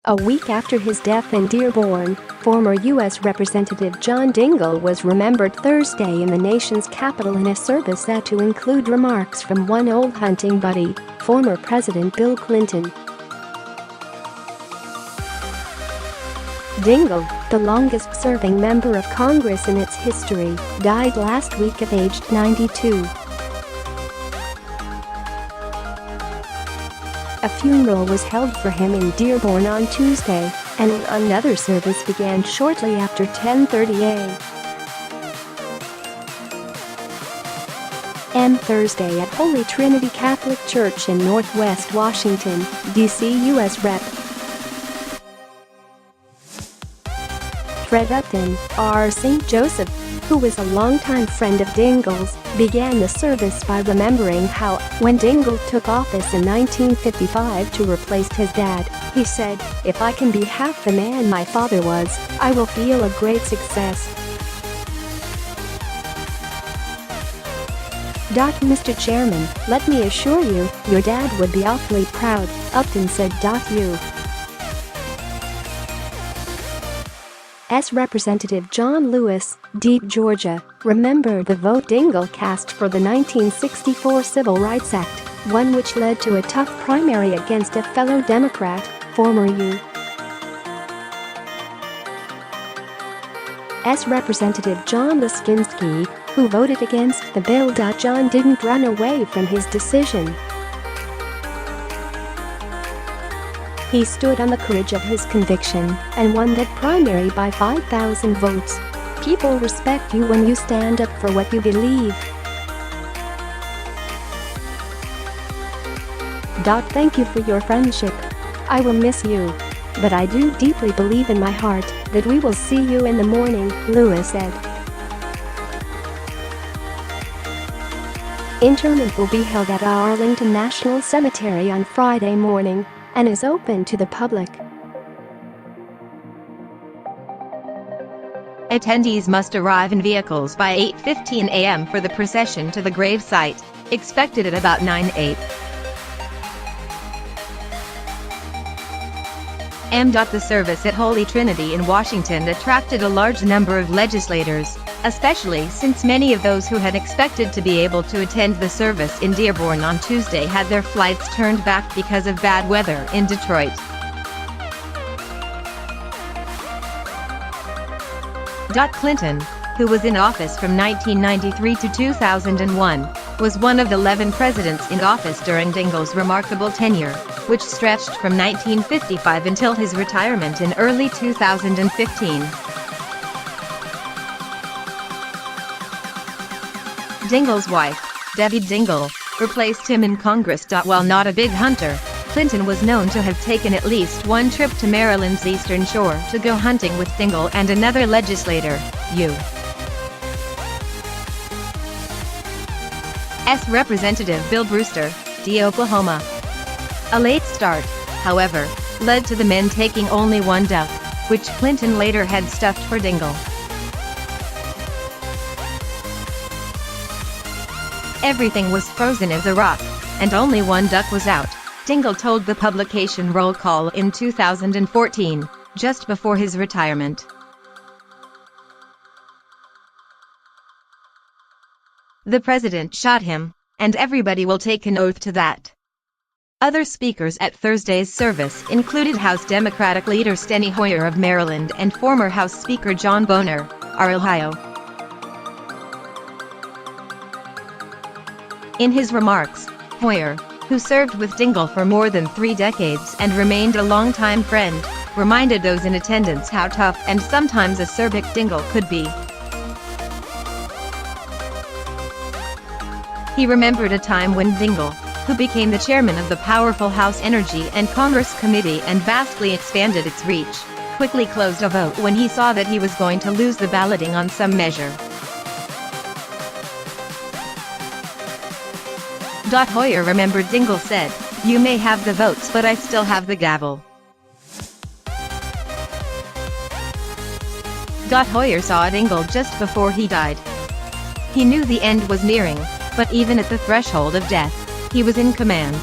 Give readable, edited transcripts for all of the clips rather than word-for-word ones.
A week after his death in Dearborn, former U.S. Representative John Dingell was remembered Thursday in the nation's capital in a service that to include remarks from one old hunting buddy, former President Bill Clinton. Dingell, the longest-serving member of Congress in its history, died last week at aged 92. A funeral was held for him in Dearborn on Tuesday, and another service began shortly after 10:30 a.m. Thursday at Holy Trinity Catholic Church in Northwest Washington, D.C. U.S. Rep. Fred Upton, R. St. Joseph, who was a longtime friend of Dingell's, began the service by remembering how, when Dingell took office in 1955 to replace his dad, he said, "If I can be half the man my father was, I will feel a great success." Mr. Chairman, let me assure you, your dad would be awfully proud, Upton said. U.S. Representative John Lewis, D. Georgia, remembered the vote Dingell cast for the 1964 Civil Rights Act, one which led to a tough primary against a fellow Democrat, former U.S. Representative John Leskinski, who voted against the bill. John didn't run away from his decision. He stood on the courage of his conviction and won that primary by 5,000 votes. People respect you when you stand up for what you believe. Thank you for your friendship. I will miss you. But I do deeply believe in my heart that we will see you in the morning, Lewis said. Interment will be held at Arlington National Cemetery on Friday morning and is open to the public. Attendees must arrive in vehicles by 8:15 a.m. for the procession to the gravesite, expected at about 9 a.m. The service at Holy Trinity in Washington attracted a large number of legislators, especially since many of those who had expected to be able to attend the service in Dearborn on Tuesday had their flights turned back because of bad weather in Detroit. Clinton, who was in office from 1993 to 2001, was one of the 11 presidents in office during Dingell's remarkable tenure, which stretched from 1955 until his retirement in early 2015. Dingell's wife, Debbie Dingell, replaced him in Congress. While not a big hunter, Clinton was known to have taken at least one trip to Maryland's Eastern Shore to go hunting with Dingell and another legislator, U.S. Representative Bill Brewster, D. Oklahoma. A late start, however, led to the men taking only one duck, which Clinton later had stuffed for Dingell. Everything was frozen as a rock, and only one duck was out, Dingell told the publication Roll Call in 2014, just before his retirement. The president shot him, and everybody will take an oath to that. Other speakers at Thursday's service included House Democratic leader Steny Hoyer of Maryland and former House Speaker John Boehner, R. Ohio. In his remarks, Hoyer, who served with Dingell for more than 3 decades and remained a longtime friend, reminded those in attendance how tough and sometimes acerbic Dingell could be. He remembered a time when Dingell, who became the chairman of the powerful House Energy and Commerce Committee and vastly expanded its reach, quickly closed a vote when he saw that he was going to lose the balloting on some measure. Hoyer remembered Dingell said, "You may have the votes but I still have the gavel." Hoyer saw Dingell just before he died. He knew the end was nearing, but even at the threshold of death, he was in command.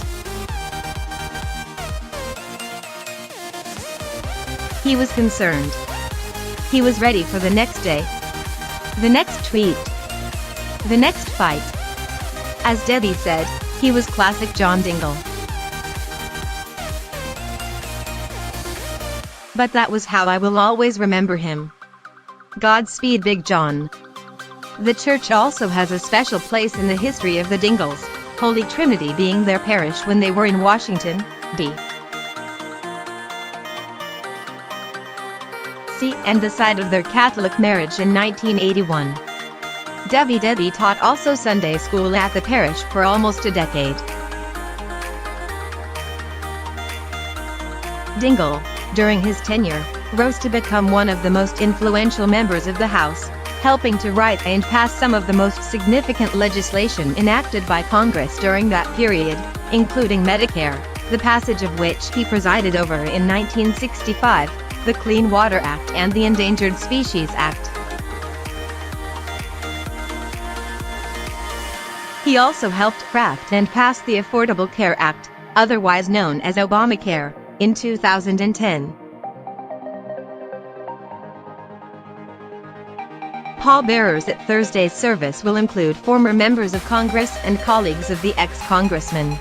He was concerned. He was ready for the next day, the next tweet, the next fight. As Debbie said, he was classic John Dingell. But that was how I will always remember him. Godspeed, Big John. The church also has a special place in the history of the Dingells, Holy Trinity being their parish when they were in Washington, D.C. and the site of their Catholic marriage in 1981. Debbie taught also Sunday school at the parish for almost a decade. Dingell, during his tenure, rose to become one of the most influential members of the House, helping to write and pass some of the most significant legislation enacted by Congress during that period, including Medicare, the passage of which he presided over in 1965, the Clean Water Act and the Endangered Species Act. He also helped craft and pass the Affordable Care Act, otherwise known as Obamacare, in 2010. Pallbearers at Thursday's service will include former members of Congress and colleagues of the ex-congressman.